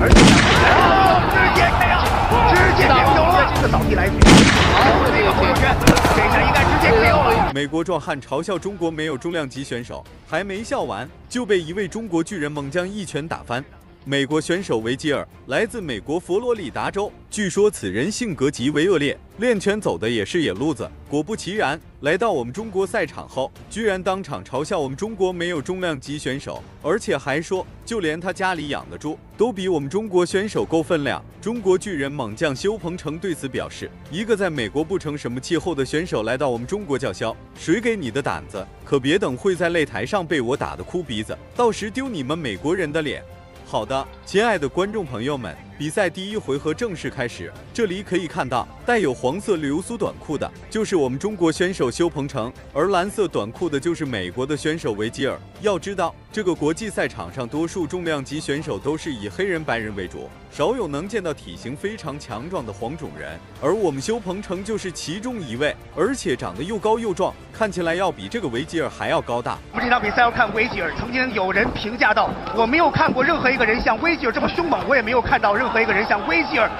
而且直接 KO， 直接 KO 了，这个扫地来自于这个洪秀全，这下应该直接 KO 了。美国壮汉嘲笑中国没有重量级选手，还没笑完就被一位中国巨人猛将一拳打翻。美国选手维吉尔来自美国佛罗里达州，据说此人性格极为恶劣，练拳走的也是野路子。果不其然，来到我们中国赛场后，居然当场嘲笑我们中国没有重量级选手，而且还说就连他家里养的猪都比我们中国选手够分量。中国巨人猛将修鹏程对此表示，一个在美国不成什么气候的选手来到我们中国叫嚣，谁给你的胆子？可别等会在擂台上被我打得哭鼻子，到时丢你们美国人的脸。好的，亲爱的观众朋友们，比赛第一回合正式开始。这里可以看到，带有黄色流苏短裤的就是我们中国选手修鹏程，而蓝色短裤的就是美国的选手维吉尔。要知道，这个国际赛场上多数重量级选手都是以黑人、白人为主，少有能见到体型非常强壮的黄种人，而我们修鹏程就是其中一位，而且长得又高又壮，看起来要比这个维吉尔还要高大。我们这场比赛要看维吉尔，曾经有人评价到，我没有看过任何一个人像维吉尔这么凶猛，我也没有看到任何一个人像维吉尔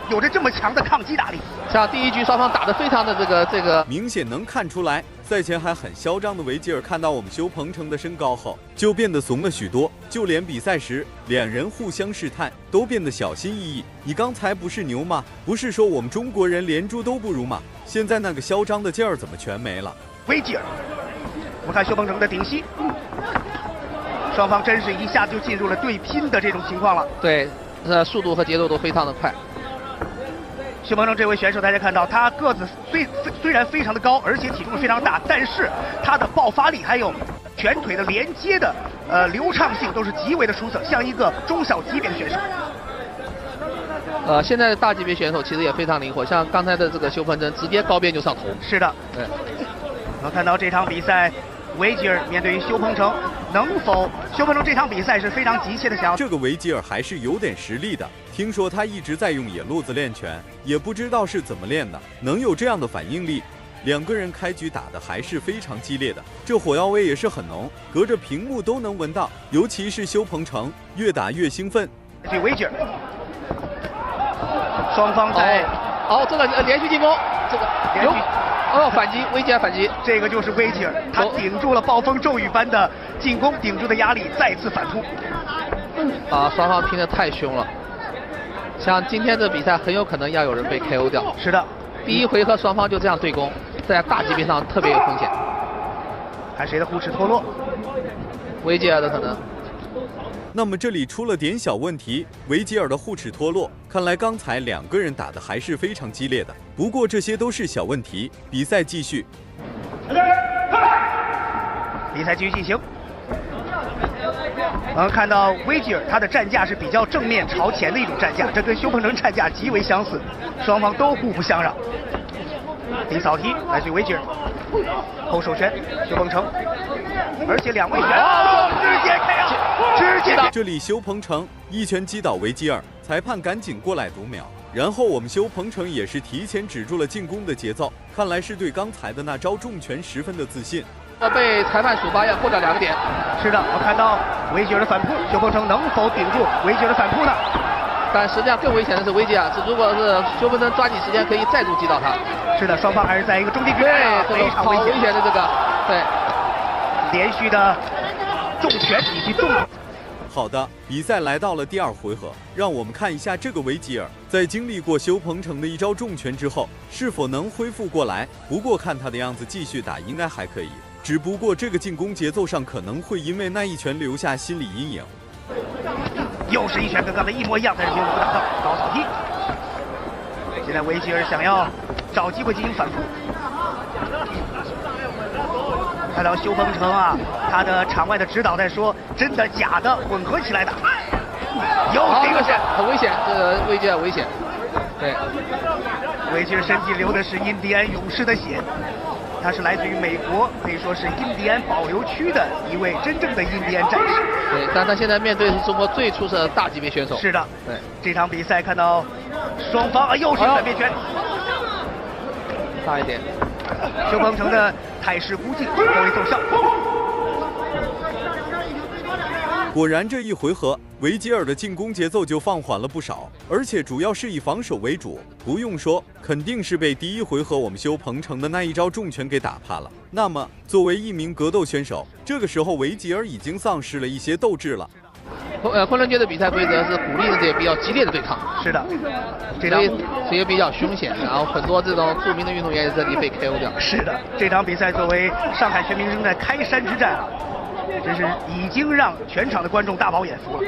有着这么强的抗击打力。像第一局双方打得非常的这个，明显能看出来，赛前还很嚣张的维吉尔看到我们修鹏程的身高后，就变得怂了许多，就连比赛时两人互相试探都变得小心翼翼。你刚才不是牛吗？不是说我们中国人连猪都不如吗？现在那个嚣张的劲儿怎么全没了？维吉尔，我们看修鹏程的顶膝，双方真是一下子就进入了对拼的这种情况了。对，速度和节奏都非常的快。修鹏程这位选手，大家看到他个子虽然非常的高，而且体重非常大，但是他的爆发力还有拳腿的连接的流畅性都是极为的出色，像一个中小级别的选手。现在的大级别选手其实也非常灵活，像刚才的这个修鹏程直接高边就上头。是的，对。我们看到这场比赛，维吉尔面对于修鹏程，能否？修鹏程这场比赛是非常急切的想要。这个维吉尔还是有点实力的，听说他一直在用野路子练拳，也不知道是怎么练的，能有这样的反应力。两个人开局打的还是非常激烈的，这火药味也是很浓，隔着屏幕都能闻到。尤其是修鹏程越打越兴奋。对维吉尔，双方在这个连续进攻，这个有反击，维吉尔反击，这个就是维吉尔，他顶住了暴风骤雨般的进攻，顶住的压力，再次反扑。双方拼得太凶了，像今天的比赛很有可能要有人被 KO 掉。是的，第一回合双方就这样对攻，在大级别上特别有风险。看谁的护齿脱落，维吉尔的可能。那么这里出了点小问题，维吉尔的护齿脱落，看来刚才两个人打的还是非常激烈的。不过这些都是小问题，比赛继续。比赛继续进行。我们看到维吉尔他的站架是比较正面朝前的一种站架，这跟修鹏程站架极为相似，双方都互不相让。顶扫踢来自于维吉尔，后手拳修鹏程，而且两位选手直接 KO， 直接。这里修鹏程一拳击倒维吉尔，裁判赶紧过来读秒，然后我们修鹏程也是提前止住了进攻的节奏，看来是对刚才的那招重拳十分的自信。被裁判处罚要过掉2个点。是的，我看到维吉尔的反扑，修鹏程能否顶住维吉尔的反扑呢？但实际上更危险的是维吉尔，如果是修鹏程抓紧时间可以再度击倒他。是的，双方还是在一个中间距离，非常危险的这个，对，连续的重拳以及重。好的，比赛来到了第2回合，让我们看一下这个维吉尔在经历过修鹏程的一招重拳之后，是否能恢复过来。不过看他的样子，继续打应该还可以，只不过这个进攻节奏上可能会因为那一拳留下心理阴影。又是一拳跟刚才一模一样，但是没有打到高扫踢。现在维吉尔想要找机会进行反扑。看到修鹏程啊，他的场外的指导在说真的假的混合起来的，有这个很危险，这个维吉尔危险。对，维吉尔身体流的是印第安勇士的血，他是来自于美国，可以说是印第安保留区的一位真正的印第安战士。对，但他现在面对的是中国最出色的大级别选手。是的，对，这场比赛看到双方又是反面拳，大一点。修鹏程的态势估计颇为奏效。果然，这一回合维吉尔的进攻节奏就放缓了不少，而且主要是以防守为主。不用说，肯定是被第一回合我们修鹏程的那一招重拳给打怕了。那么，作为一名格斗选手，这个时候维吉尔已经丧失了一些斗志了。昆仑决的比赛规则是鼓励这些比较激烈的对抗，是的，所以这也比较凶险，然后很多这种著名的运动员在这里被 KO 掉。是的，这场比赛作为上海全明星的开山之战啊，真是已经让全场的观众大饱眼福了。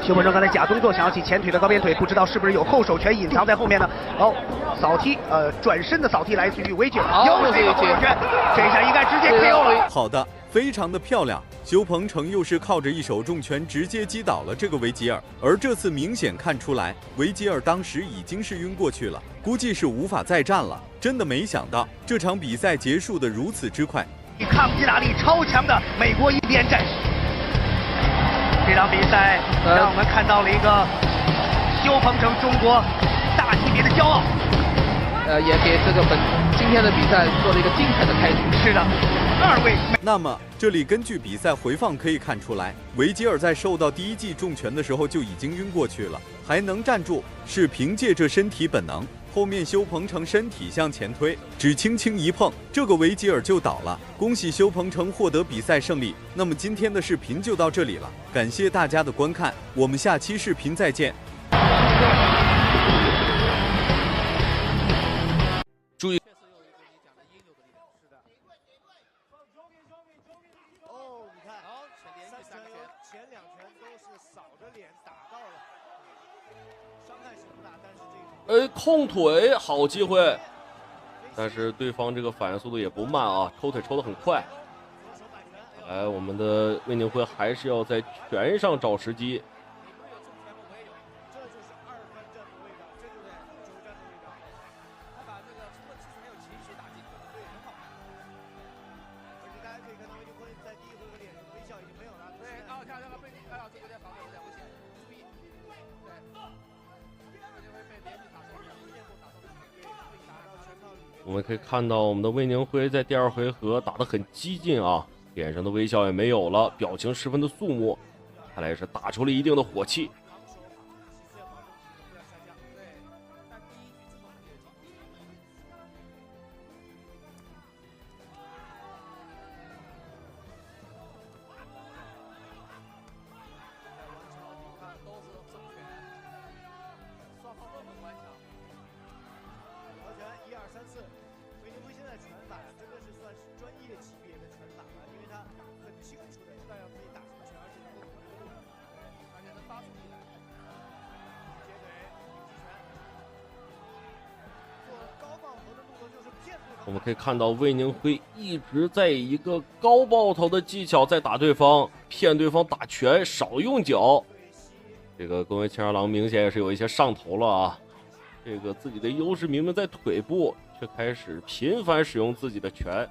修鹏程刚才假动作想要起前腿的高边腿，不知道是不是有后手拳隐藏在后面呢？哦，扫踢，转身的扫踢来自于维吉尔，又是一个后手拳，这一下应该直接 KO 了。好的，非常的漂亮。修鹏程又是靠着一手重拳直接击倒了这个维吉尔，而这次明显看出来，维吉尔当时已经是晕过去了，估计是无法再战了。真的没想到这场比赛结束的如此之快。抗击打力超强的美国印第安战士。这场比赛让我们看到了一个修鹏程中国大级别的骄傲，也给这个今天的比赛做了一个精彩的开局。是的，2位。那么这里根据比赛回放可以看出来，维吉尔在受到第一记重拳的时候就已经晕过去了，还能站住，是凭借着身体本能。后面修鹏程身体向前推，只轻轻一碰，这个维吉尔就倒了。恭喜修鹏程获得比赛胜利。那么今天的视频就到这里了，感谢大家的观看，我们下期视频再见。注意。哦，你看，前2拳都是扫着脸打到了，伤害是不大，但是这个控腿好机会，但是对方这个反应速度也不慢啊，抽腿抽得很快。来，我们的魏宁辉还是要在拳上找时机。我们可以看到，我们的魏宁辉在第2回合打得很激进啊，脸上的微笑也没有了，表情十分的肃穆，看来是打出了一定的火气。魏宁辉现在拳法真的是算是专业级别的拳法了，因为他很清楚的知道要自己打什么拳，而且能够回路，而且能发出力来。接腿，击拳，做高爆头的动作就是骗对方。我们可以看到魏宁辉一直在以一个高爆头的技巧在打对方，骗对方打拳，少用脚。这个宫卫千二郎明显也是有一些上头了啊。这个自己的优势明明在腿部，却开始频繁使用自己的拳。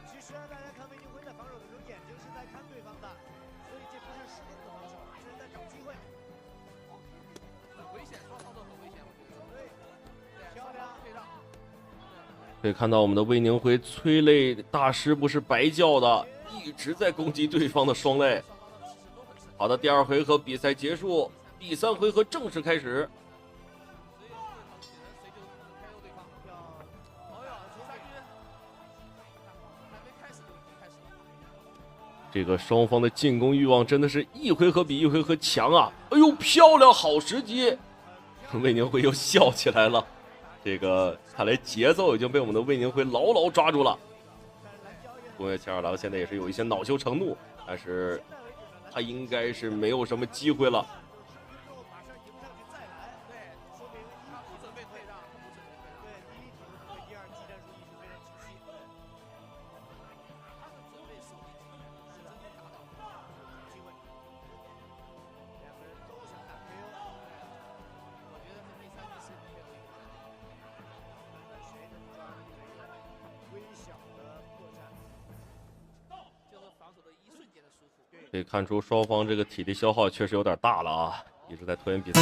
其实大家看魏宁辉在防守的时候，眼睛是在看对方的，所以这不是失控的防守，这是在找机会。很危险，双方都很危险，我觉得。对，漂亮，退让。可以看到我们的魏宁辉催泪大师不是白叫的，一直在攻击对方的双肋。好的，第2回合比赛结束，第3回合正式开始。这个双方的进攻欲望真的是一回合比一回合强啊！哎呦，漂亮，好时机！魏宁辉又笑起来了。这个看来节奏已经被我们的魏宁辉牢牢抓住了。宫卫千二郎现在也是有一些恼羞成怒，但是他应该是没有什么机会了。防守的一瞬间的舒服。对，可以看出双方这个体力消耗确实有点大了啊，一直在拖延比赛。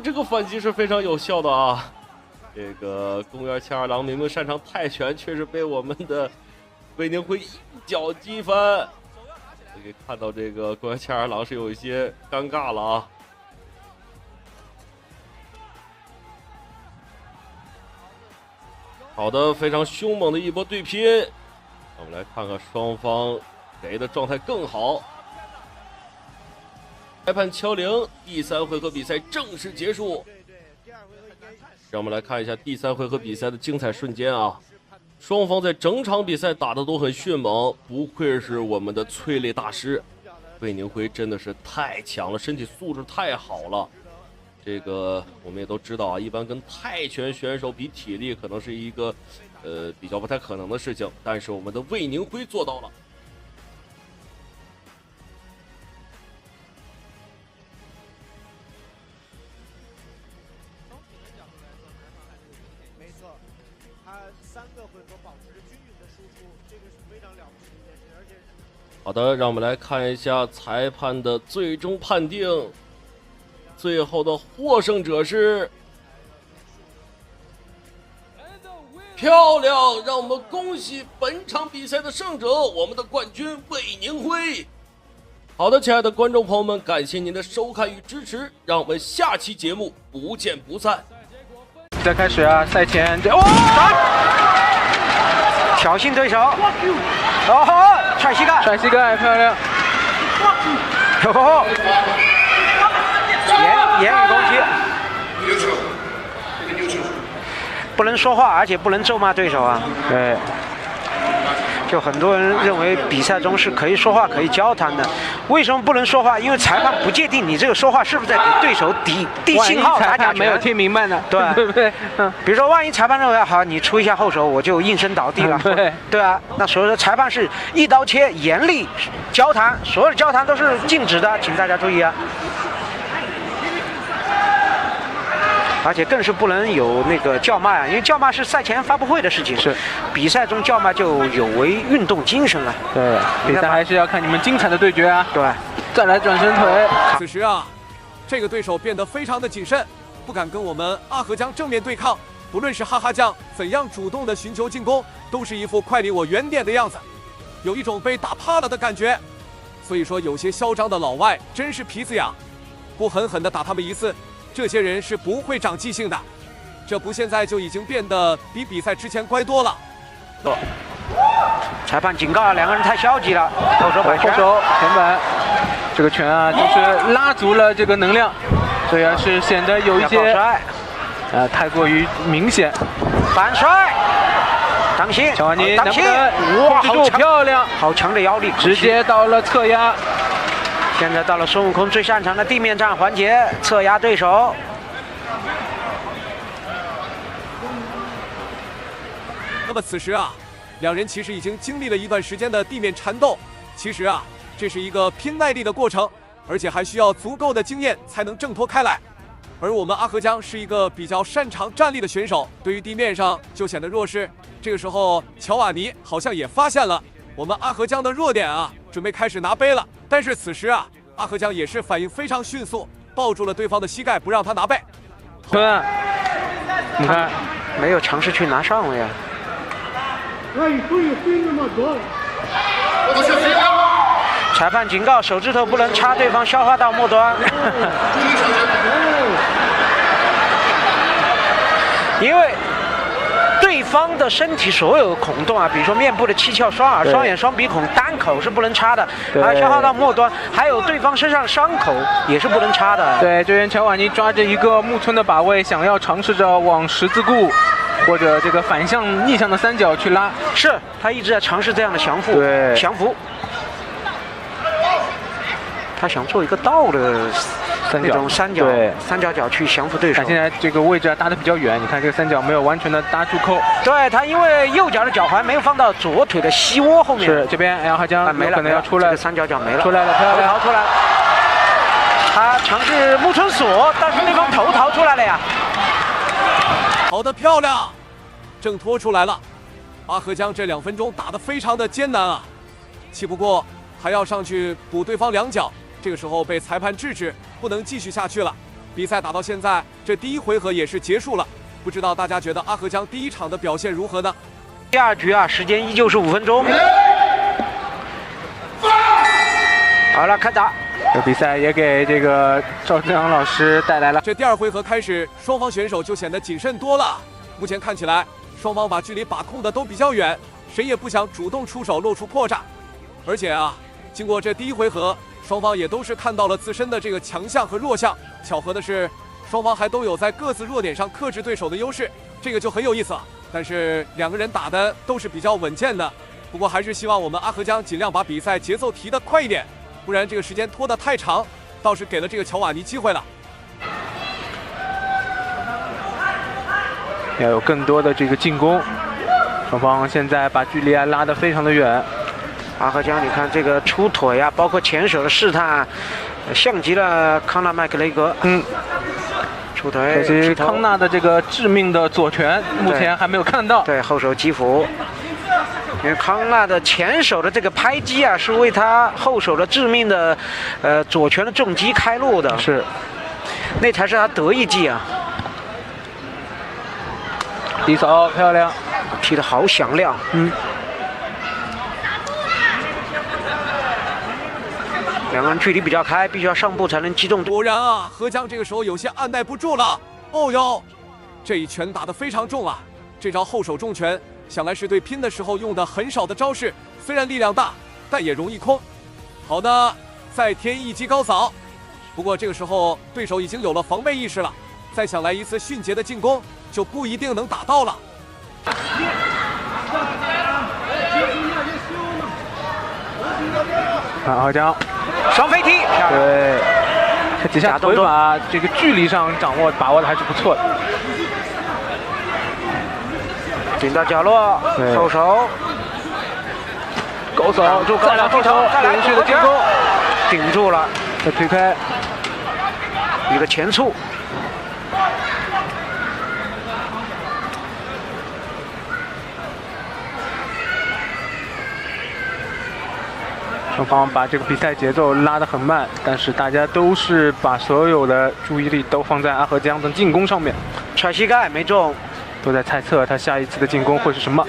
这个反击是非常有效的啊！这个公园千二郎明明擅长泰拳，却是被我们的魏宁辉一脚击翻。可以看到这个公园千二郎是有一些尴尬了啊！好的，非常凶猛的一波对拼。我们来看看双方谁的状态更好。裁判敲铃，第3回合比赛正式结束。让我们来看一下第3回合比赛的精彩瞬间啊！双方在整场比赛打得都很迅猛，不愧是我们的催泪大师。魏宁辉真的是太强了，身体素质太好了。这个我们也都知道啊，一般跟泰拳选手比体力可能是一个比较不太可能的事情，但是我们的魏宁辉做到了。没错，他3个回合保持着均匀的输出，这个是非常了不起的一件事，而且。好的，让我们来看一下裁判的最终判定。最后的获胜者是漂亮，让我们恭喜本场比赛的胜者，我们的冠军魏宁辉。好的，亲爱的观众朋友们，感谢您的收看与支持，让我们下期节目不见不散。再开始啊，赛前挑衅对手，哦，踹膝盖，甩膝盖，漂亮，哦，言语攻击，不能说话，而且不能咒骂对手啊。对，就很多人认为比赛中是可以说话、可以交谈的，为什么不能说话？因为裁判不界定你这个说话是不是在给对手递信号、打假拳。没有听明白呢，对对不对？比如说，万一裁判认为好，你出一下后手，我就应声倒地了。对啊，那所以说裁判是一刀切，严厉交谈，所有的交谈都是禁止的，请大家注意啊。而且更是不能有那个叫骂啊，因为叫骂是赛前发布会的事情，是比赛中叫骂就有违运动精神了。对，比赛还是要看你们精彩的对决啊。对，再来转身腿。此时啊，这个对手变得非常的谨慎，不敢跟我们阿和江正面对抗。不论是哈哈酱怎样主动的寻求进攻，都是一副快离我远点的样子，有一种被打怕了的感觉。所以说，有些嚣张的老外真是皮子痒，不狠狠的打他们一次，这些人是不会长记性的。这不现在就已经变得比比赛之前乖多了。裁判警告，两个人太消极了，后手摆拳，后手前板，这个拳啊，就是拉足了这个能量，所以啊是显得有一些太过于明显。反摔，当心，乔瓦尼当心，哇，好漂亮，好强的腰力，直接到了侧压。现在到了孙悟空最擅长的地面战环节，侧压对手。那么此时啊，两人其实已经经历了一段时间的地面缠斗。其实啊，这是一个拼耐力的过程，而且还需要足够的经验才能挣脱开来。而我们阿河江是一个比较擅长站立的选手，对于地面上就显得弱势。这个时候，乔瓦尼好像也发现了我们阿河江的弱点啊，准备开始拿杯了。但是此时啊，阿河江也是反应非常迅速，抱住了对方的膝盖，不让他拿杯。对，你看，没有尝试去拿上了呀。裁判警告，手指头不能插对方消化道末端。因为对方的身体所有孔洞啊，比如说面部的七窍、双耳、双眼、双鼻孔，单口是不能插的，还有消化道末端，还有对方身上的伤口也是不能插的。对，这边乔瓦尼抓着一个木村的把位，想要尝试着往十字固或者这个反向逆向的三角去拉，是他一直在尝试这样的降服，降服。他想做一个倒的那种三角，三角角去降服对手。现在这个位置搭得比较远，你看这个三角没有完全的搭住扣。对他，因为右脚的脚踝没有放到左腿的膝窝后面。是这边，阿河江没了，可能要出来，这个三角角没了，出来了，漂亮，逃出来了。他尝试木村锁，但是对方头逃出来了呀。好的，漂亮，挣脱出来了。阿河江这2分钟打得非常的艰难啊，气不过还要上去补对方2脚。这个时候被裁判制止，不能继续下去了。比赛打到现在，这第1回合也是结束了。不知道大家觉得阿河江第1场的表现如何呢？第2局啊，时间依旧是5分钟。好了，开打。这比赛也给这个赵正阳老师带来了。这第2回合开始，双方选手就显得谨慎多了。目前看起来，双方把距离把控的都比较远，谁也不想主动出手露出破绽。而且啊，经过这第1回合。双方也都是看到了自身的这个强项和弱项。巧合的是，双方还都有在各自弱点上克制对手的优势，这个就很有意思了。但是2个人打的都是比较稳健的，不过还是希望我们阿河江尽量把比赛节奏提得快一点，不然这个时间拖得太长，倒是给了这个乔瓦尼机会了。要有更多的这个进攻，双方现在把距离啊拉得非常的远。阿河江，你看这个出腿啊，包括前手的试探，像极了康纳麦克雷格。出腿。可惜康纳的这个致命的左拳，目前还没有看到。对，后手击服。因为康纳的前手的这个拍击啊，是为他后手的致命的左拳的重击开路的。是，那才是他得意技啊。低扫漂亮，踢得好响亮。2个人距离比较开，必须要上步才能击中。果然啊，河江这个时候有些按耐不住了。哦哟，这一拳打得非常重啊！这招后手重拳，想来是对拼的时候用的很少的招式，虽然力量大，但也容易空。好的，再添一击高扫。不过这个时候对手已经有了防备意识了，再想来一次迅捷的进攻，就不一定能打到了。阿河江。双飞踢，对，这几下腿法这个距离上把握的还是不错的。顶到角落，后手，勾手，再来后手，连续的进攻，顶住了，再推开，一个前蹴。双方把这个比赛节奏拉得很慢，但是大家都是把所有的注意力都放在阿河江的进攻上面。踹膝盖没中，都在猜测他下一次的进攻会是什么。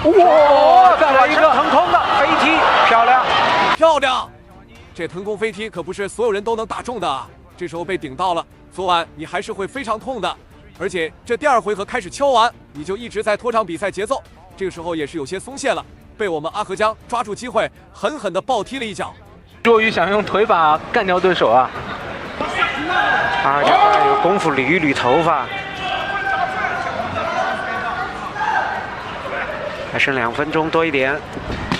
哇！再来一个腾空的飞踢，漂亮，漂亮！这腾空飞踢可不是所有人都能打中的，这时候被顶到了，昨晚你还是会非常痛的。而且这第2回合开始敲完，你就一直在拖长比赛节奏，这个时候也是有些松懈了，被我们阿河江抓住机会，狠狠地暴踢了一脚。弱于想用腿法干掉对手啊！阿河江有功夫捋一捋头发。还剩2分钟多一点，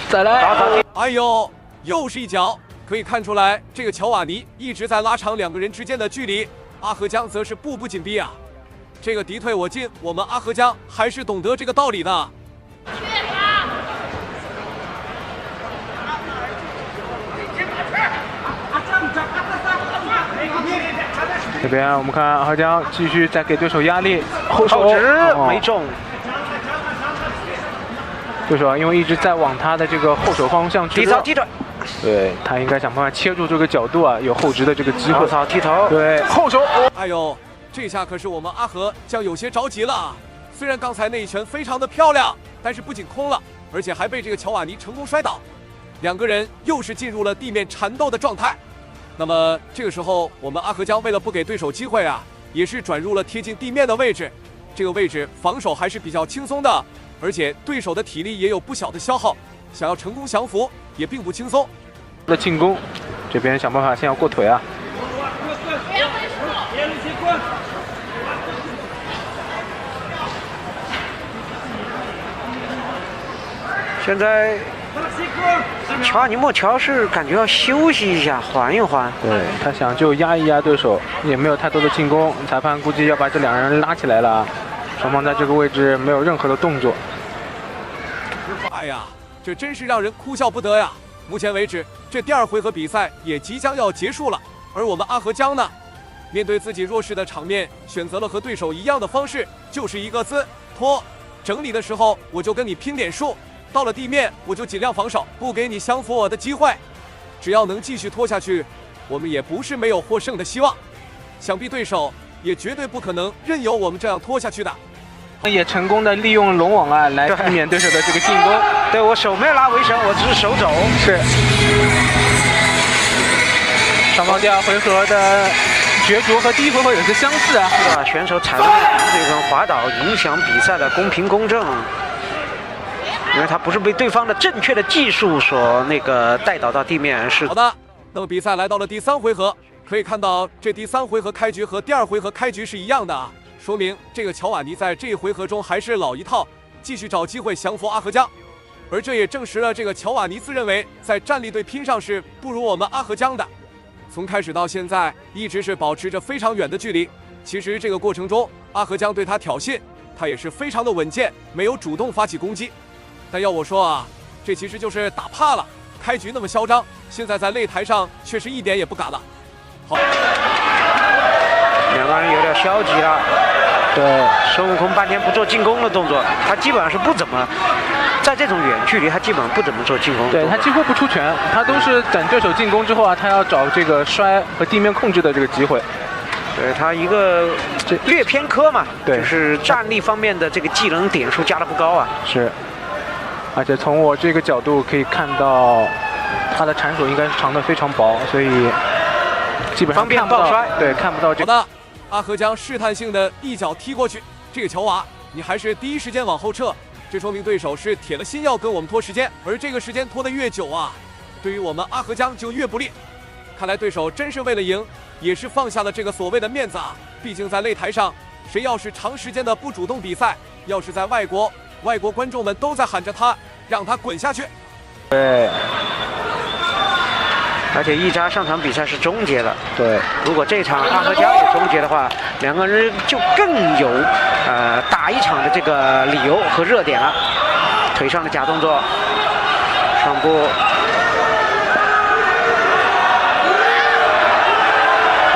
再来！哎呦，又是一脚！可以看出来，这个乔瓦尼一直在拉长2个人之间的距离。阿河江则是步步紧逼啊。这个敌退我进，我们阿河江还是懂得这个道理的。这边我们看阿河江继续在给对手压力，后手没中。对手因为一直在往他的这个后手方向去提早踢腿，对他应该想办法切住这个角度啊，有后直的这个机会。早踢头，对后手，哎呦，这下可是我们阿河将有些着急了啊！虽然刚才那一拳非常的漂亮，但是不仅空了，而且还被这个乔瓦尼成功摔倒，两个人又是进入了地面缠斗的状态。那么这个时候，我们阿河江为了不给对手机会啊，也是转入了贴近地面的位置，这个位置防守还是比较轻松的。而且对手的体力也有不小的消耗，想要成功降服也并不轻松。的进攻，这边想办法先要过腿啊。现在乔瓦尼莫乔是感觉要休息一下，缓一缓。对他想就压一压对手，也没有太多的进攻。裁判估计要把这两人拉起来了，双方在这个位置没有任何的动作。哎呀，这真是让人哭笑不得呀！目前为止，这第二回合比赛也即将要结束了，而我们阿河江呢，面对自己弱势的场面，选择了和对手一样的方式，就是一个字拖。整理的时候我就跟你拼点数，到了地面我就尽量防守，不给你降服我的机会。只要能继续拖下去，我们也不是没有获胜的希望。想必对手也绝对不可能任由我们这样拖下去的。也成功的利用龙网啊来避免对手的这个进攻。对，我手没有拉围绳，我只是手肘。是。双方第二回合的角逐和第一回合有些相似啊。是吧？选手踩到这个滑倒，影响比赛的公平公正。因为他不是被对方的正确的技术所带倒到地面，是。好的，那么比赛来到了第三回合，可以看到这第三回合开局和第二回合开局是一样的啊。说明这个乔瓦尼在这一回合中还是老一套，继续找机会降服阿河江，而这也证实了这个乔瓦尼自认为在战力对拼上是不如我们阿河江的。从开始到现在一直是保持着非常远的距离，其实这个过程中阿河江对他挑衅，他也是非常的稳健，没有主动发起攻击。但要我说啊，这其实就是打怕了，开局那么嚣张，现在在擂台上却是一点也不敢了。好，两个人有点消极了。对，孙悟空半天不做进攻的动作，他基本上是不怎么在这种远距离，他基本上不怎么做进攻。对他几乎不出拳，他都是等对手进攻之后啊，他要找这个摔和地面控制的这个机会。对他一个略偏科嘛，对，就是站立方面的这个技能点数加的不高啊。是，而且从我这个角度可以看到，他的铲手应该是长得非常薄，所以基本上方便抱摔。对，看不到这个。好的，阿河江试探性的一脚踢过去，这个乔瓦，你还是第一时间往后撤，这说明对手是铁了心要跟我们拖时间，而这个时间拖得越久啊，对于我们阿河江就越不利。看来对手真是为了赢，也是放下了这个所谓的面子啊。毕竟在擂台上，谁要是长时间的不主动比赛，要是在外国观众们都在喊着他，让他滚下去。对。而且一扎上场比赛是终结的，对。如果这场阿河江也终结的话，两个人就更有打一场的这个理由和热点了。腿上的假动作，上步。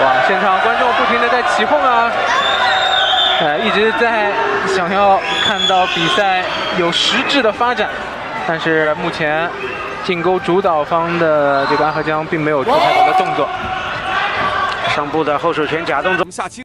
哇！现场观众不停的在起哄啊，一直在想要看到比赛有实质的发展，但是目前。进攻主导方的这个阿河江并没有做太多的动作，上步的后手拳假动作。下期。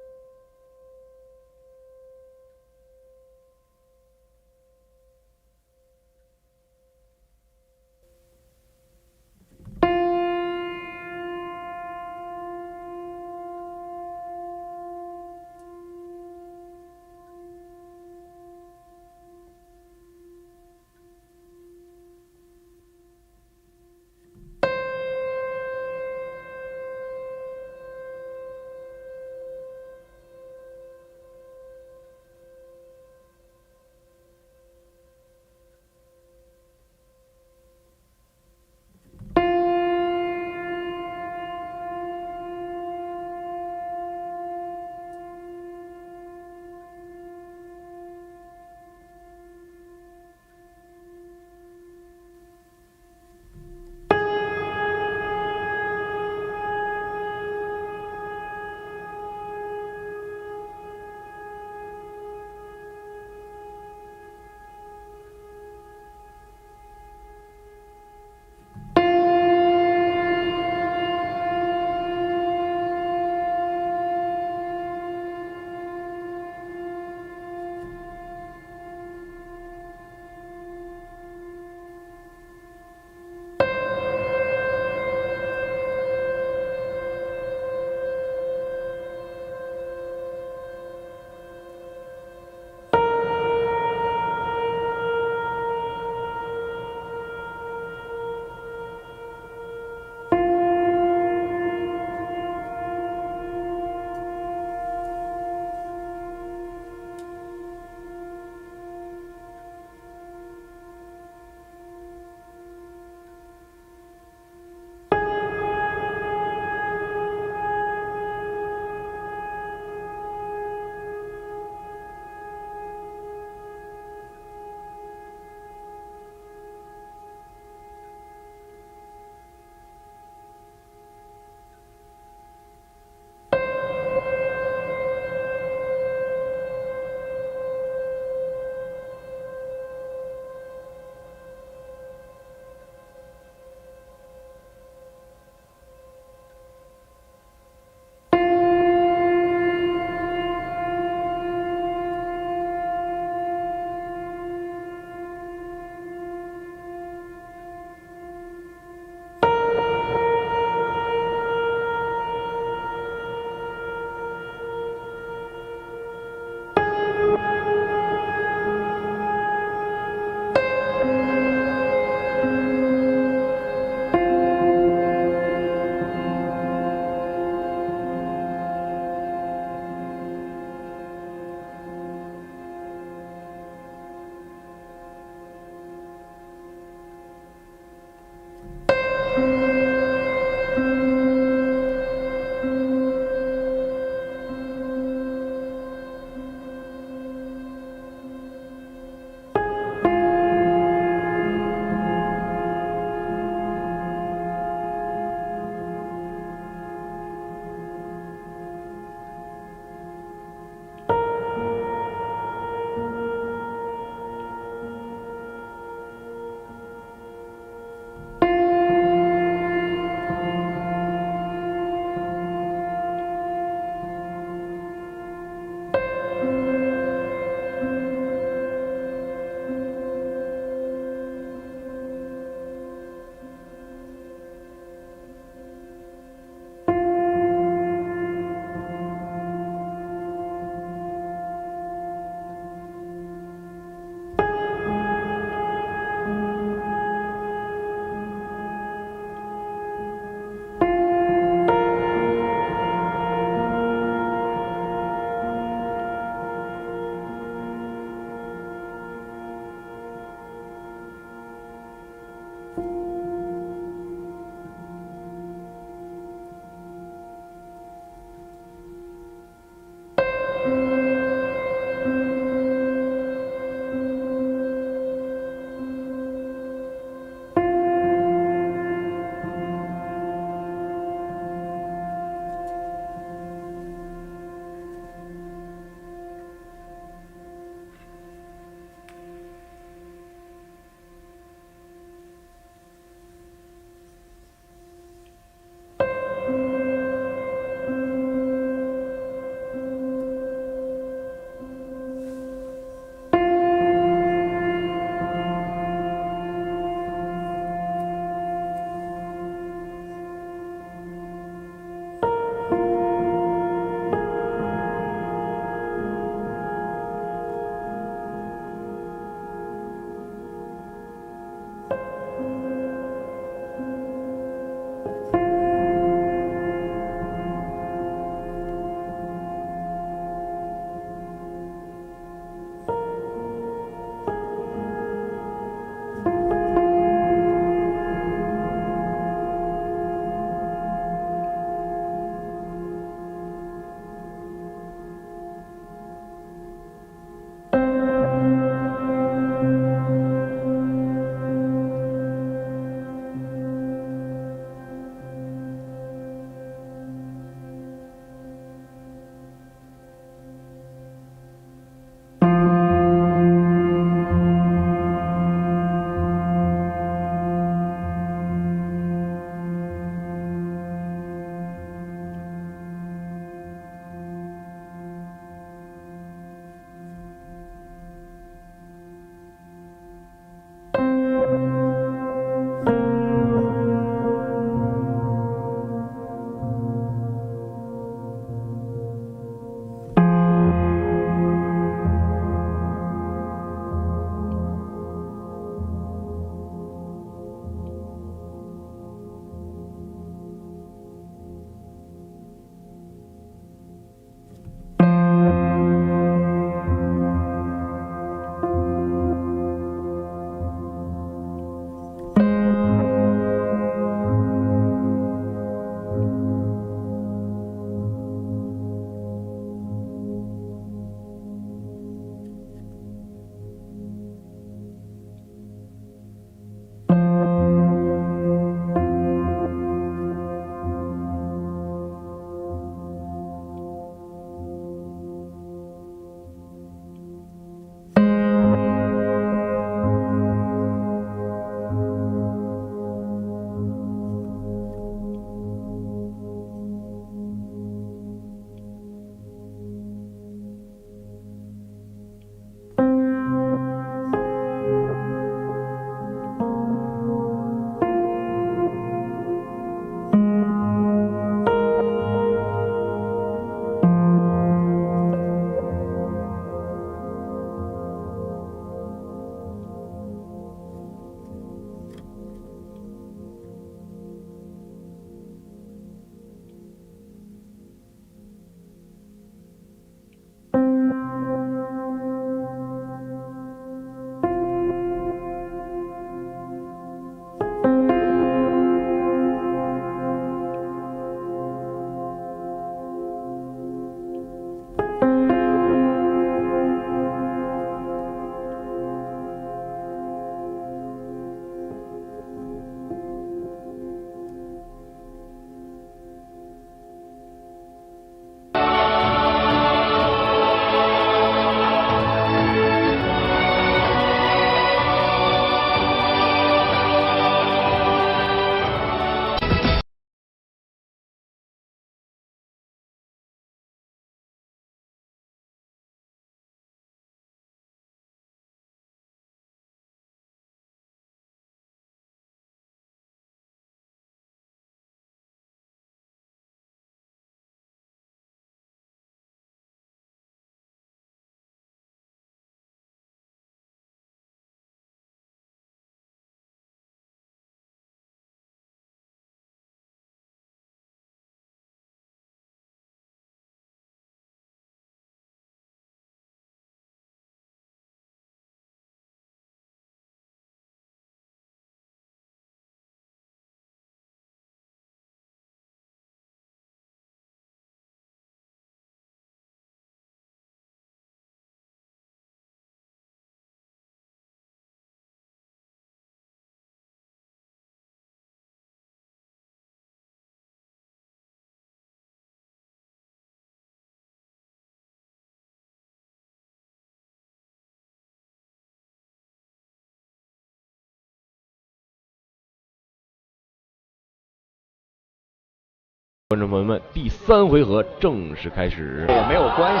观众朋友们，第3回合正式开始。也没有关系。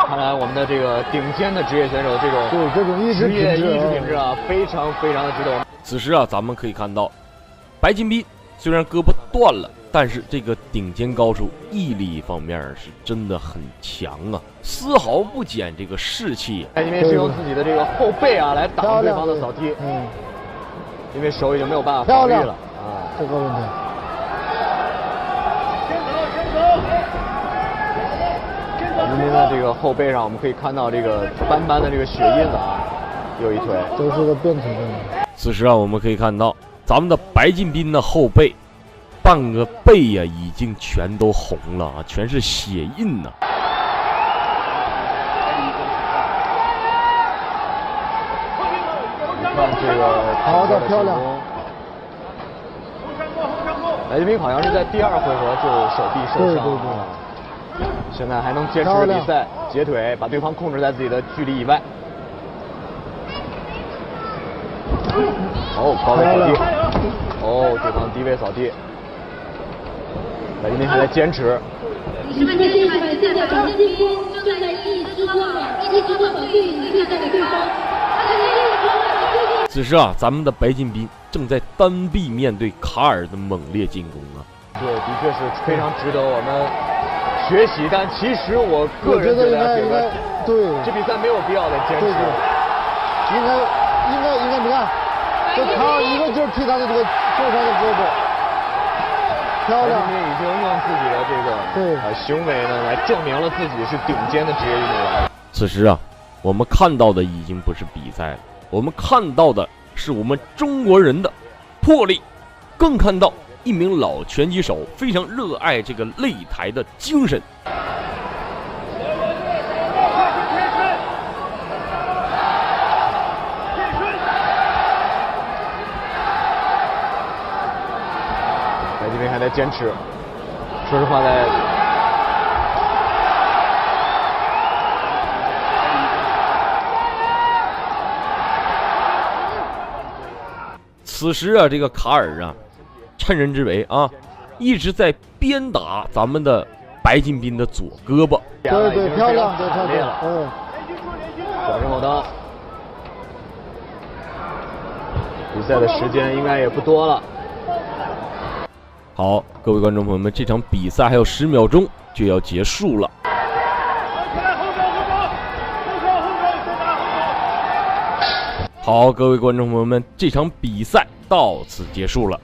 看来我们的这个顶尖的职业选手，这种职业意志品质啊，非常非常的值得。此时啊，咱们可以看到，白金斌虽然胳膊断了，但是这个顶尖高手毅力方面是真的很强啊，丝毫不减这个士气。白金斌是用自己的这个后背啊来挡对方的扫踢，因为手已经没有办法防御了啊，这个问题。白金斌的这个后背上，我们可以看到这个斑斑的这个血印了啊，有一腿，这是个变体症。此时啊，我们可以看到咱们的白金斌的后背，半个背呀、已经全都红了啊，全是血印呐。看这个好的，漂亮。白金斌好像是在第2回合就手臂受伤，对，现在还能坚持比赛，截腿把对方控制在自己的距离以外。哦，高位扫地，哦，对方低位扫地，白金斌还在坚持。50万天100比赛的长征金兵正在一级之冠保育对战给对方。此时啊，咱们的白金斌正在单臂面对卡尔的猛烈进攻啊。对，的确是非常值得我们学习，但其实我个人觉得对，这比赛没有必要再坚持。应该，你看，这卡尔一个劲儿踢他的这个受伤的胳膊，漂亮。白金斌已经用自己的这个行为呢，来证明了自己是顶尖的职业运动员。此时啊，我们看到的已经不是比赛了，我们看到的是我们中国人的魄力，更看到一名老拳击手非常热爱这个擂台的精神。白金斌还在坚持，说实话，此时啊，这个卡尔啊，趁人之危啊，一直在鞭打咱们的白金斌的左胳膊。对，漂亮，对，漂亮。转身后蹬。比赛的时间应该也不多了。好，各位观众朋友们，这场比赛还有10秒钟就要结束了。好，各位观众朋友们，这场比赛到此结束了。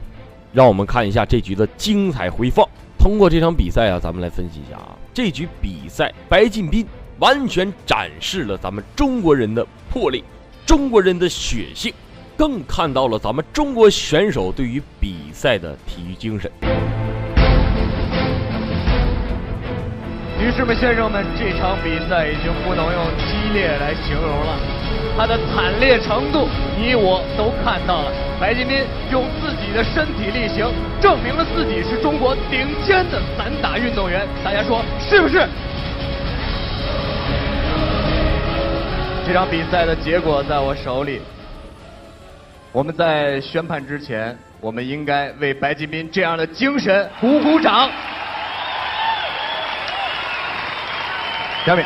让我们看一下这局的精彩回放。通过这场比赛啊，咱们来分析一下啊，这局比赛白金斌完全展示了咱们中国人的魄力，中国人的血性，更看到了咱们中国选手对于比赛的体育精神。女士们、先生们，这场比赛已经不能用激烈来形容了，它的惨烈程度你我都看到了。白金斌用自己的身体力行，证明了自己是中国顶尖的散打运动员，大家说是不是？这场比赛的结果在我手里，我们在宣判之前，我们应该为白金斌这样的精神鼓鼓掌。下面，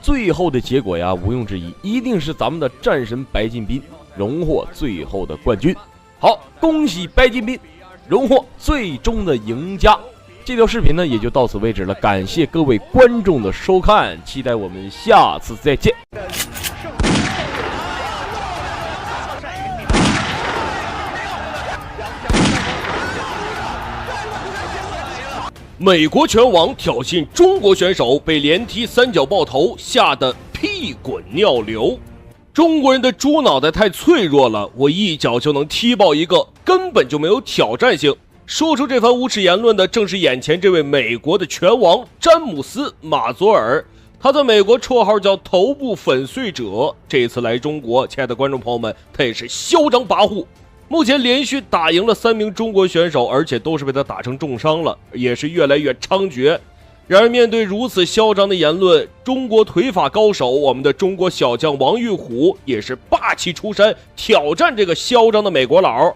最后的结果呀，毋庸置疑，一定是咱们的战神白金斌荣获最后的冠军。好，恭喜白金斌荣获最终的赢家。这条视频呢也就到此为止了，感谢各位观众的收看，期待我们下次再见。美国拳王挑衅中国选手，被连踢3脚爆头，吓得屁滚尿流。中国人的猪脑袋太脆弱了，我一脚就能踢爆一个，根本就没有挑战性。说出这番无耻言论的，正是眼前这位美国的拳王詹姆斯·马佐尔。他在美国绰号叫头部粉碎者。这次来中国，亲爱的观众朋友们，他也是嚣张跋扈。目前连续打赢了3名中国选手，而且都是被他打成重伤了，也是越来越猖獗。然而面对如此嚣张的言论，中国腿法高手我们的中国小将王玉虎也是霸气出山，挑战这个嚣张的美国佬。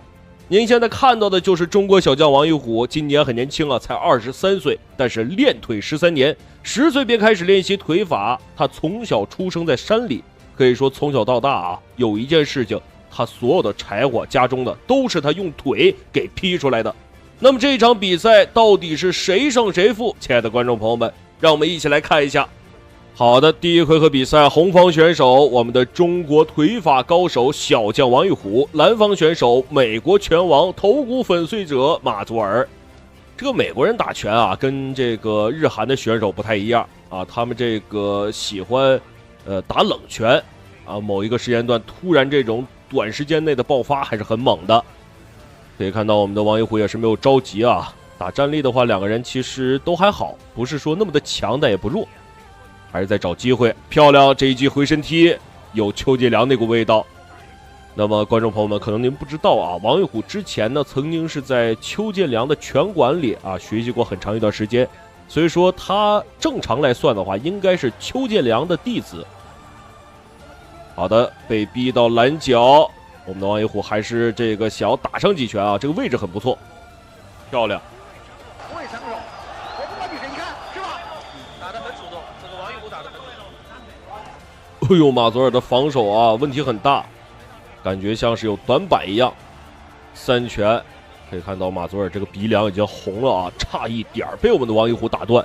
您现在看到的就是中国小将王玉虎，今年很年轻啊，才23岁，但是练腿13年，10岁便开始练习腿法。他从小出生在山里，可以说从小到大啊，有一件事情，他所有的柴火家中的都是他用腿给劈出来的。那么这场比赛到底是谁胜谁负？亲爱的观众朋友们，让我们一起来看一下。好的，第一回合比赛，红方选手我们的中国腿法高手小将王玉虎，蓝方选手美国拳王头骨粉碎者马祖尔。这个美国人打拳啊，跟这个日韩的选手不太一样啊，他们这个喜欢打冷拳啊，某一个时间段突然这种短时间内的爆发还是很猛的。可以看到我们的王玉虎也是没有着急啊，打站立的话两个人其实都还好，不是说那么的强但也不弱，还是在找机会。漂亮，这一记回身踢有邱建良那股味道。那么观众朋友们，可能您不知道啊，王玉虎之前呢曾经是在邱建良的拳馆里啊学习过很长一段时间，所以说他正常来算的话应该是邱建良的弟子。好的，被逼到拦脚，我们的王玉虎还是这个想要打上几拳啊，这个位置很不错，漂亮。不会抢手，我不管比谁，你看是吧？打得很主动，这个王玉虎打得很主动。哎呦，马佐尔的防守啊问题很大，感觉像是有短板一样。3拳，可以看到马佐尔这个鼻梁已经红了啊，差一点被我们的王玉虎打断。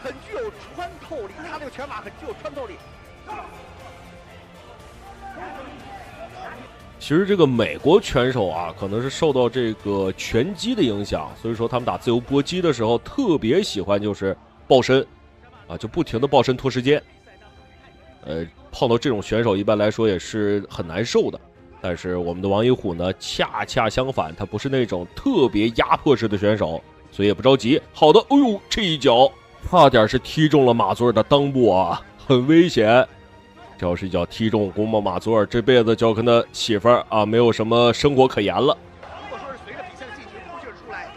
很具有穿透力，他这个拳法很具有穿透力。其实这个美国拳手啊，可能是受到这个拳击的影响，所以说他们打自由搏击的时候特别喜欢就是抱身啊，就不停的抱身拖时间。碰到这种选手一般来说也是很难受的。但是我们的王玉虎呢，恰恰相反，他不是那种特别压迫式的选手，所以也不着急。好的，哎呦，这一脚差点是踢中了马佐尔的裆部啊，很危险。这要是一脚踢中，估摸马佐尔这辈子就要跟他媳妇儿啊没有什么生活可言了。如果说是随着比赛的进行出劲出来，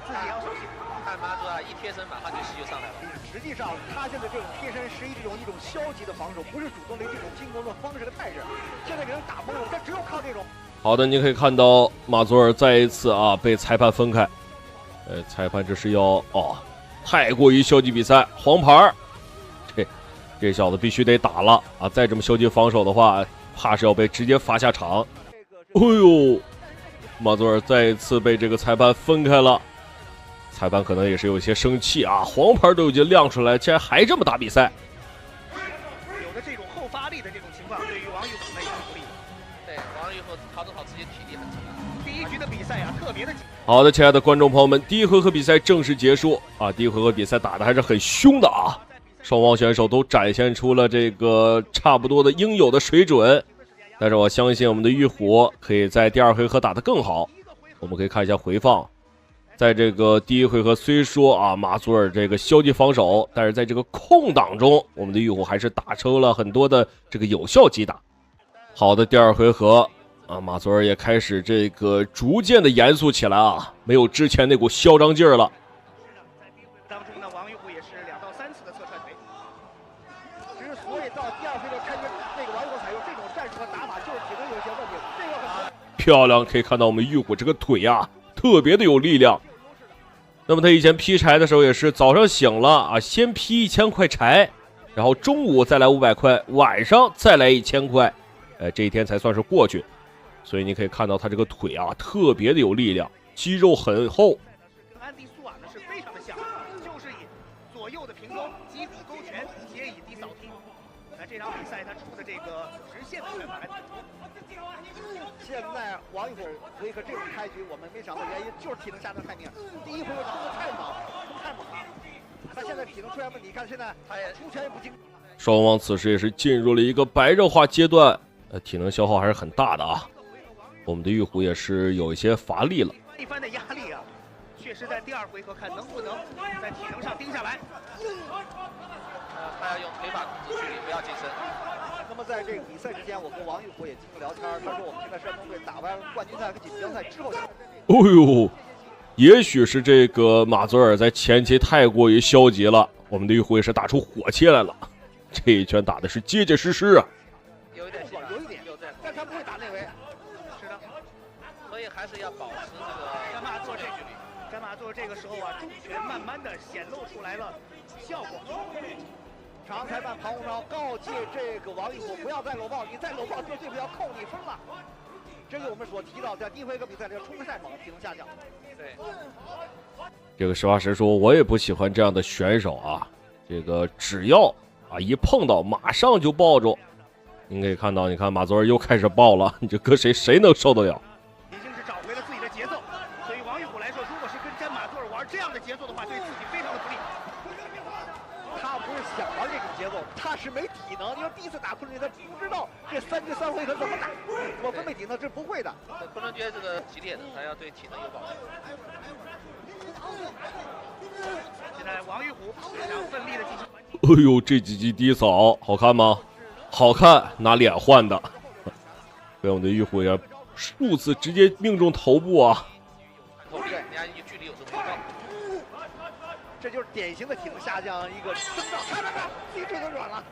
自己也要小心。看马佐尔一贴身，马上就袭就上来了。实际上，他现在这种贴身是一种消极的防守，不是主动的这种进攻的方式和态势。现在给人打懵了，但只有靠这种。好的，你可以看到马佐尔再一次啊被裁判分开。裁判这是要太过于消极比赛，黄牌。这小子必须得打了啊！再这么消极防守的话，怕是要被直接罚下场。哎呦，马佐尔再一次被这个裁判分开了，裁判可能也是有些生气啊，黄牌都已经亮出来，竟然还这么打比赛。有的这种后发力的这种情况，对于王玉虎呢也是不利。对，王玉虎逃得好，自己体力很强。第一局的比赛啊，特别的。好的，亲爱的观众朋友们，第一回合比赛正式结束啊！第一回合比赛打的还是很凶的啊。双方选手都展现出了这个差不多的应有的水准，但是我相信我们的玉虎可以在第2回合打得更好。我们可以看一下回放，在这个第1回合虽说啊马佐尔这个消极防守，但是在这个空档中，我们的玉虎还是打出了很多的这个有效击打。好的，第2回合啊，马佐尔也开始这个逐渐的严肃起来啊，没有之前那股嚣张劲儿了。当中呢，王玉虎也是2到3次的侧踹腿。之所以到第2回合看见这个王玉虎采用这种战术和打法，就是体能有一些问题。这个很漂亮，可以看到我们玉虎这个腿啊，特别的有力量。那么他以前劈柴的时候也是早上醒了啊，先劈1000块柴，然后中午再来500块，晚上再来1000块，这一天才算是过去。所以你可以看到他这个腿啊，特别的有力量，肌肉很厚。安迪苏瓦呢是非常的像，就是以左右的平勾、击鼓勾拳，皆以低扫踢。那这场比赛他出的这个直线的拳法。现在王玉虎回合这种开局，我们没想到原因就是体能下降太明显。第1回合冲的太猛，太猛了。他现在体能出现问题，你看现在他也出拳也不精。双方此时也是进入了一个白热化阶段，体能消耗还是很大的啊。我们的玉虎也是有一些乏力了。一番的压力啊，确实在第2回合看能不能在体能上盯下来。他要用腿法控制距离，不要近身。那么在这个比赛之前，我跟王玉虎也经过聊天，他说我们现在山东队打完冠军赛和锦标赛之后，呦，也许是这个马佐尔在前期太过于消极了，我们的玉虎也是打出火气来了，这一拳打的是结结实实啊。有一点，但他不会打内围。是的，所以还是是要保持这个詹马佐这个时候啊，重拳慢慢的显露出来了效果。长裁判庞洪超告诫这个王玉虎不要再搂抱，你再搂抱就对不要扣你分了。这个我们所提到在第一回合比赛里冲太猛，体能下降。对。这个实话实说，我也不喜欢这样的选手啊。这个只要一碰到马上就抱住。您可以看到，你看马佐尔又开始抱了，你这搁谁能受得了？已经是找回了自己的节奏。对于王玉虎来说，如果是跟詹马佐尔玩这样的节奏的话，对自己非常的不利。他不是想玩这种节奏，他是没体能。因为第一次打昆仑决，他不知道这3局3回合怎么打，怎么分配体能，这是不会的。昆仑决这个激烈的，他要对体能有保证。现在王玉虎非常奋力的进行。哎呦，这几击低扫好看吗？好看，拿脸换的，被我们的玉虎也数次直接命中头部啊！对，人家距离有这么高，这就是典型的体能下降一个征兆。看，自己腿都软了。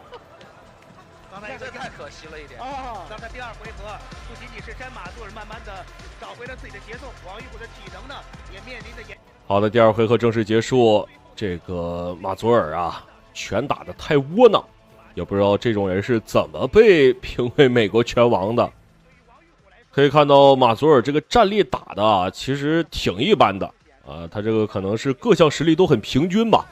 刚才这太可惜了一点啊！刚才第2回合不仅仅是詹马佐尔慢慢的找回了自己的节奏，王玉虎的体能呢也面临着好的，第2回合正式结束，这个马佐尔啊，拳打得太窝囊。也不知道这种人是怎么被评为美国拳王的。可以看到马佐尔这个战力打的其实挺一般的他这个可能是各项实力都很平均吧。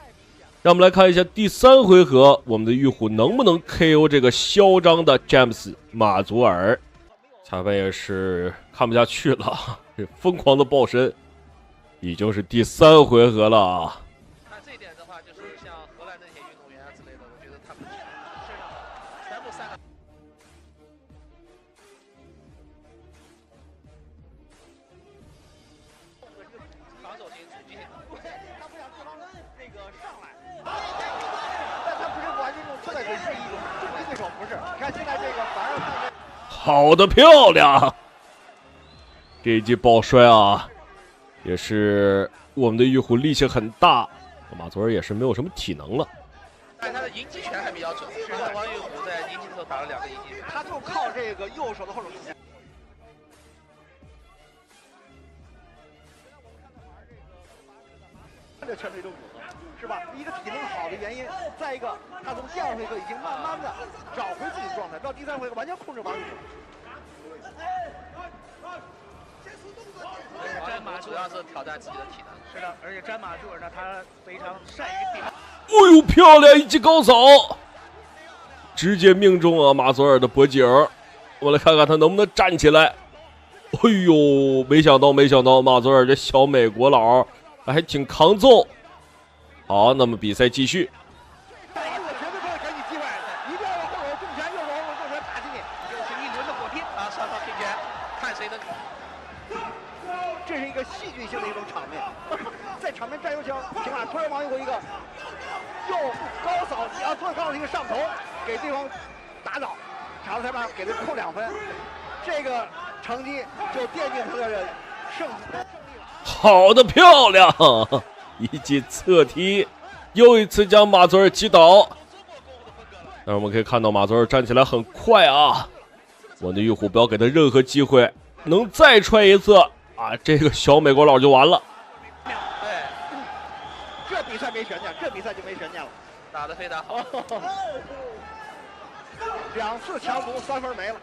让我们来看一下第3回合，我们的玉虎能不能 KO 这个嚣张的詹姆斯马佐尔。裁判也是看不下去了，这疯狂的抱身，已经是第3回合了啊。那这一点的话，就是像荷兰那些运动员之类的，我觉得他们是全部3个。防守型出击，他不想对方那个上来，但他不是完全用侧腿是一种重击对手，不是。你看现在这个反而看见。好的，漂亮！这一击抱摔啊，也是我们的玉虎力气很大，马佐尔也是没有什么体能了。但他的迎击拳还比较准，刚才王玉虎在迎击的时候打了2个迎击，他就靠这个右手的后手击。这拳腿中有是吧？一个体能好的原因，再一个他从第2回合已经慢慢的找回自己的状态，到第3回合完全控制王玉虎。詹马主要是挑战自己的体能。是的，而且詹马佐尔呢，他非常善于顶。哎呦，漂亮！一击高扫，直接命中了马佐尔的脖颈。我们来看看他能不能站起来。哎呦，没想到马佐尔这小美国佬还挺抗揍。好，那么比赛继续。绝对不会给你机会，一定要用后手重拳，右手后手重拳打击你。又是一轮的火拼啊，双方拼拳，看谁能。这是一个戏剧性的一种场面，在场面占优情况下，突然王玉虎一个又高扫，做高扫一个上头，给对方打倒，场上裁判给他扣2分，这个成绩就奠定他的胜利。好的，漂亮！一记侧踢，又一次将马佐尔击倒。但是我们可以看到马佐尔站起来很快啊，我的玉虎不要给他任何机会，能再踹一次啊，这个小美国佬就完了。对，这比赛没悬念，这比赛就没悬念了，打得非常好。 2次强攻3分没了，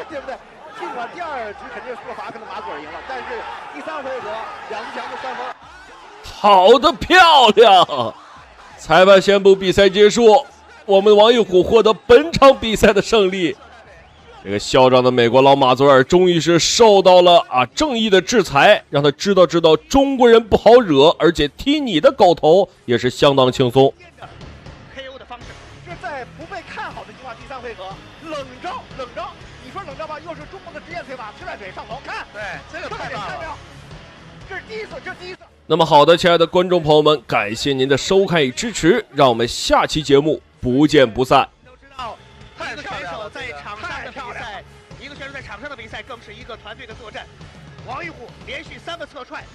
对不对？尽管第2局肯定是过罚，可能马佐尔赢了，但是第3回合2次强攻3分。好的，漂亮！裁判宣布比赛结束，我们王玉虎获得本场比赛的胜利。这个嚣张的美国佬马佐尔终于是受到了正义的制裁，让他知道中国人不好惹，而且踢你的狗头也是相当轻松。 KO 的方式，这在不被看好的情况，第3回合冷招，你说冷招吧，又是中国的职业腿法，吃带腿上头，看，对，这个太棒了，这是第一次，那么好的，亲爱的观众朋友们，感谢您的收看与支持，让我们下期节目不见不散。都知道，一个选手在场上的比赛，一个选手在场上的比赛更是一个团队的作战。王玉虎连续3个侧踹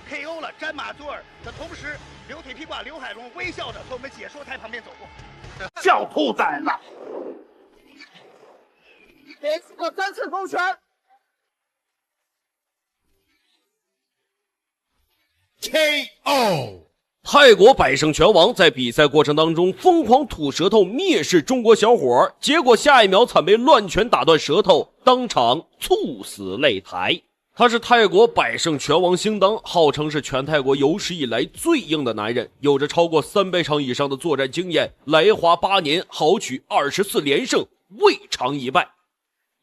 KO 了詹马佐尔的同时，刘腿披挂刘海龙微笑着从我们解说台旁边走过，小兔崽子，给我3次勾拳。KO。泰国百胜拳王在比赛过程当中疯狂吐舌头蔑视中国小伙，结果下一秒惨被乱拳打断舌头，当场猝死擂台。他是泰国百胜拳王兴当，号称是全泰国有史以来最硬的男人，有着超过300场以上的作战经验，来华8年，豪取24连胜，未尝一败。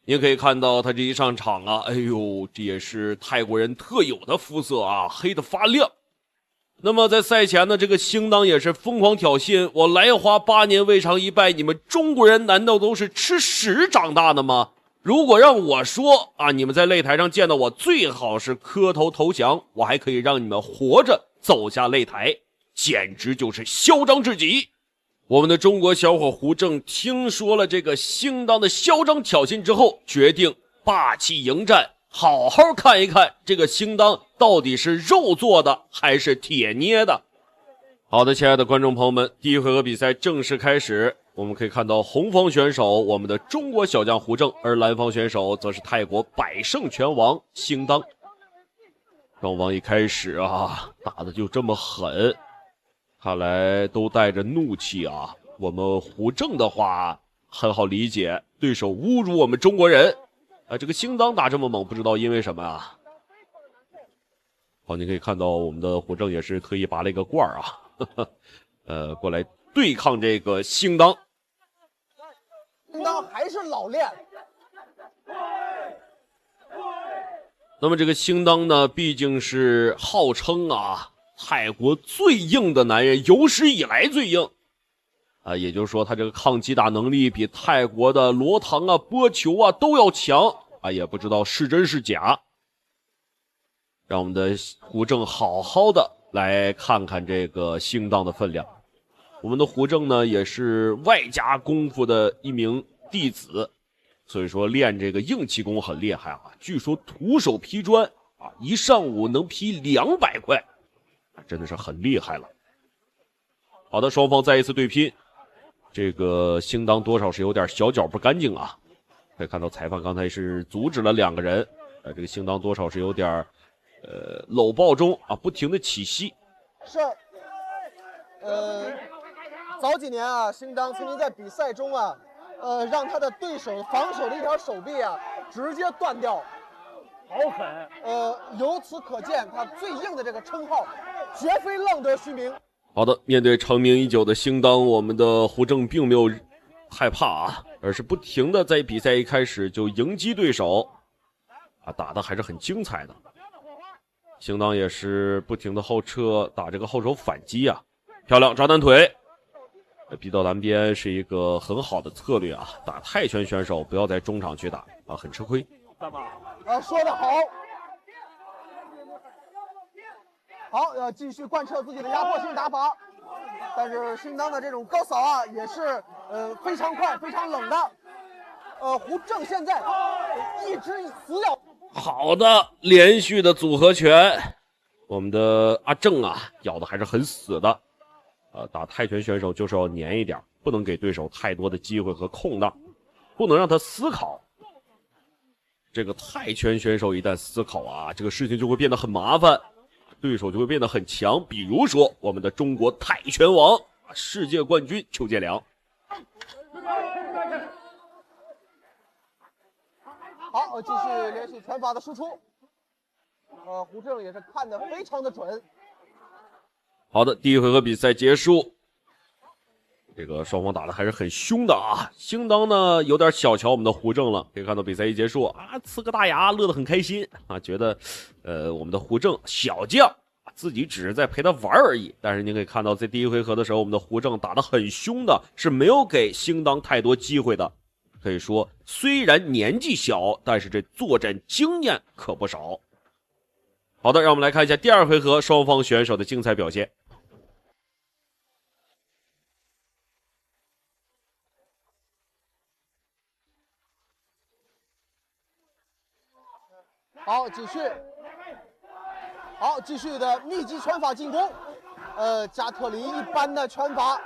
您可以看到他这一上场啊，哎呦，这也是泰国人特有的肤色啊，黑得发亮。那么在赛前呢，这个兴当也是疯狂挑衅，我来华8年未尝一败，你们中国人难道都是吃屎长大的吗？如果让我说啊，你们在擂台上见到我，最好是磕头投降，我还可以让你们活着走下擂台，简直就是嚣张至极。我们的中国小伙胡正听说了这个兴当的嚣张挑衅之后，决定霸气迎战，好好看一看这个兴当到底是肉做的还是铁捏的。好的，亲爱的观众朋友们，第一回合比赛正式开始。我们可以看到红方选手我们的中国小将胡正，而蓝方选手则是泰国百胜拳王兴当。双方一开始啊打的就这么狠，看来都带着怒气啊。我们胡正的话很好理解，对手侮辱我们中国人啊，这个兴当打这么猛，不知道因为什么啊。好，你可以看到我们的胡正也是特意拔了一个罐啊，过来对抗这个兴当。兴当还是老练。那么这个兴当呢，毕竟是号称啊泰国最硬的男人，有史以来最硬啊，也就是说他这个抗击打能力比泰国的罗唐啊、波球啊都要强啊，也不知道是真是假。让我们的胡正好好的来看看这个兴当的分量。我们的胡正呢，也是外加功夫的一名弟子，所以说练这个硬气功很厉害啊。据说徒手劈砖啊，一上午能劈200块，真的是很厉害了。好的，双方再一次对拼，这个兴当多少是有点小脚不干净啊。可以看到裁判刚才是阻止了2个人，这个兴当多少是有点搂抱中啊，不停的起膝。是，早几年啊，兴当曾经在比赛中啊，让他的对手防守的一条手臂啊直接断掉，好狠。由此可见，他最硬的这个称号，绝非浪得虚名。好的，面对成名已久的兴当，我们的胡正并没有害怕啊，而是不停的在比赛一开始就迎击对手，啊，打的还是很精彩的。兴当也是不停的后撤，打这个后手反击啊，漂亮抓单腿。逼到篮边是一个很好的策略啊！打泰拳选手不要在中场去打啊，很吃亏。说得好，好，要继续贯彻自己的压迫性打法。但是兴当的这种高扫啊，也是非常快、非常冷的。胡正现在一直死咬。好的，连续的组合拳，我们的阿正啊，咬的还是很死的。打泰拳选手就是要黏一点，不能给对手太多的机会和空档，不能让他思考。这个泰拳选手一旦思考啊，这个事情就会变得很麻烦，对手就会变得很强。比如说我们的中国泰拳王世界冠军邱建良。好，继续连续拳法的输出。胡正也是看得非常的准。好的，第一回合比赛结束，这个双方打的还是很凶的啊。兴当呢有点小瞧我们的胡正了，可以看到比赛一结束啊，呲个大牙，乐得很开心啊，觉得我们的胡正小将自己只是在陪他玩而已。但是您可以看到，在第一回合的时候，我们的胡正打得很凶的，是没有给兴当太多机会的。可以说，虽然年纪小，但是这作战经验可不少。好的，让我们来看一下第二回合双方选手的精彩表现。好，继续。好，继续的密集拳法进攻。加特林一般的拳法。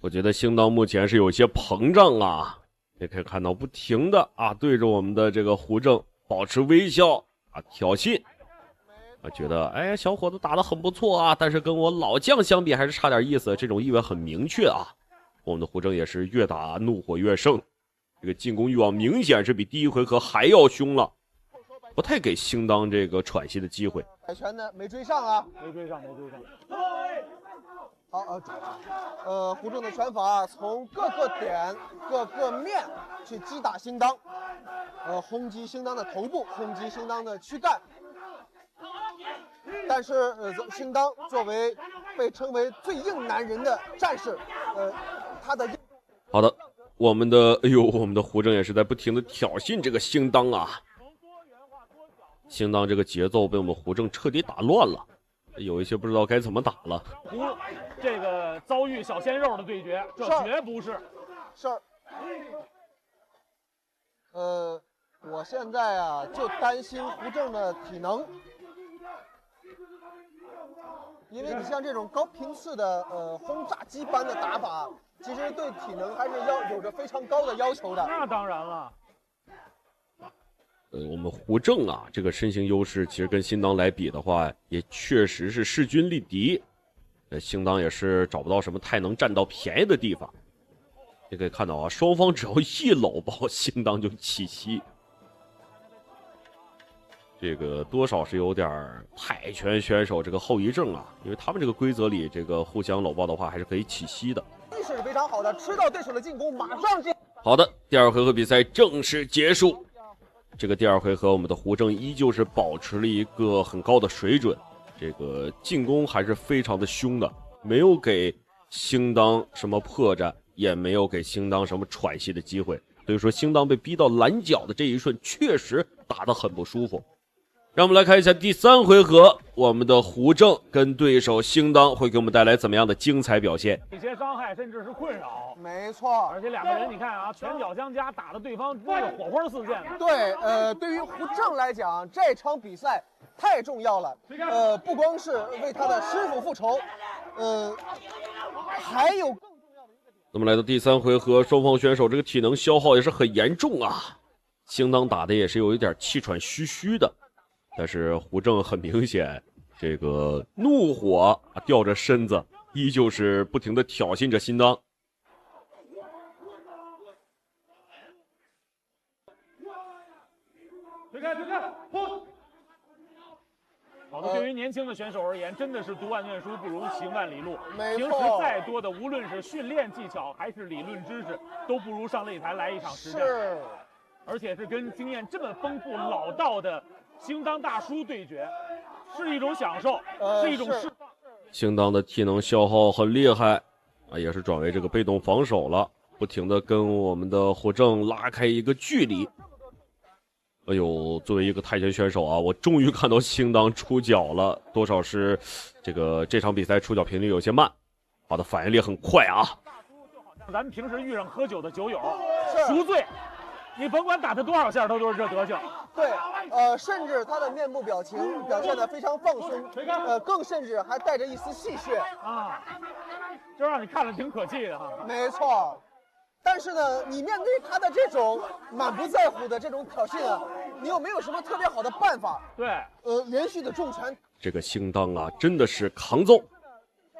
我觉得兴当目前是有些膨胀啊，也可以看到不停的啊对着我们的这个胡正保持微笑啊挑衅啊，觉得哎小伙子打得很不错啊，但是跟我老将相比还是差点意思，这种意味很明确啊。我们的胡正也是越打怒火越盛，这个进攻欲望明显是比第一回合还要凶了，不太给兴当这个喘息的机会。海拳呢没追上啊，没追上。好，胡正的拳法从各个点、各个面去击打兴当，轰击兴当的头部，轰击兴当的躯干。但是兴当作为被称为最硬男人的战士，他的好的，我们的胡正也是在不停的挑衅这个兴当啊。兴当这个节奏被我们胡正彻底打乱了，有一些不知道该怎么打了。这个遭遇小鲜肉的对决，这绝不是。我现在啊就担心胡正的体能，因为你像这种高频次的轰炸机般的打法，其实对体能还是有着非常高的要求的。那当然了。我们胡正啊，这个身形优势其实跟兴当来比的话，也确实是势均力敌。兴当也是找不到什么太能占到便宜的地方。你可以看到啊，双方只要一搂抱，兴当就起膝。这个多少是有点泰拳选手这个后遗症啊，因为他们这个规则里，这个互相搂抱的话还是可以起膝的。意识是非常好的，吃到对手的进攻马上进。好的，第二回合比赛正式结束。这个第二回合，我们的胡正依旧是保持了一个很高的水准，这个进攻还是非常的凶的，没有给兴当什么破绽，也没有给兴当什么喘息的机会。所以说，兴当被逼到拦脚的这一瞬，确实打得很不舒服。让我们来看一下第三回合，我们的胡正跟对手兴当会给我们带来怎么样的精彩表现？一些伤害甚至是困扰，没错。而且两个人你看啊，拳脚相加，打得对方那个火花四溅。对，对于胡正来讲，这场比赛太重要了。不光是为他的师傅复仇，还有更重要的一个点。那么来到第三回合，双方选手这个体能消耗也是很严重啊，兴当打的也是有一点气喘吁吁的。但是胡正很明显，这个怒火吊着身子，依旧是不停的挑衅着兴当。推开，轰！好的，对于年轻的选手而言，真的是读万卷书不如行万里路。平时再多的，无论是训练技巧还是理论知识，都不如上擂台来一场实战。是，而且是跟经验这么丰富老道的兴当大叔对决，是一种享受，是一种释放。兴当的体能消耗很厉害啊，也是转为这个被动防守了，不停的跟我们的胡正拉开一个距离。哎呦，作为一个泰拳选手啊，我终于看到兴当出脚了，多少是这场比赛出脚频率有些慢，好的，反应力很快啊。咱们平时遇上喝酒的酒友，赎罪。你甭管打他多少下，他都是这德行。对，甚至他的面部表情表现得非常放松，更甚至还带着一丝戏谑啊，就让你看着挺可气的哈。没错，但是呢，你面对他的这种满不在乎的这种挑衅啊，你又没有什么特别好的办法。对，连续的重拳，这个兴当啊，真的是扛揍。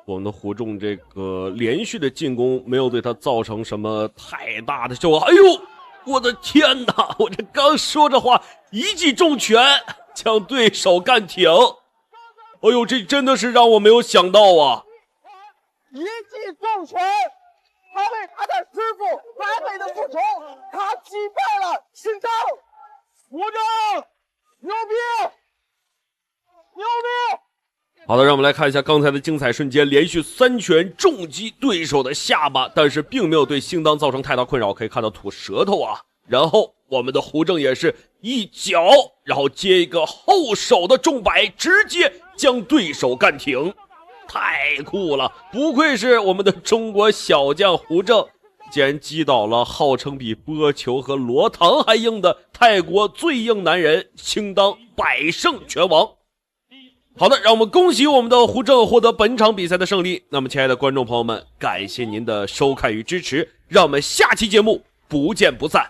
我们的胡正这个连续的进攻没有对他造成什么太大的效果。哎呦！我的天哪！我这刚说这话，一记重拳将对手干挺。哎呦，这真的是让我没有想到啊！一记重拳，他为他的师傅完美的复仇，他击败了兴当。胡正，牛逼！牛逼！好的，让我们来看一下刚才的精彩瞬间，连续3拳重击对手的下巴，但是并没有对兴当造成太大困扰，可以看到吐舌头啊。然后我们的胡正也是一脚，然后接一个后手的重摆，直接将对手干挺，太酷了！不愧是我们的中国小将胡正，竟然击倒了号称比波球和罗唐还硬的泰国最硬男人兴当百胜拳王。好的，让我们恭喜我们的胡正获得本场比赛的胜利。那么亲爱的观众朋友们，感谢您的收看与支持，让我们下期节目不见不散。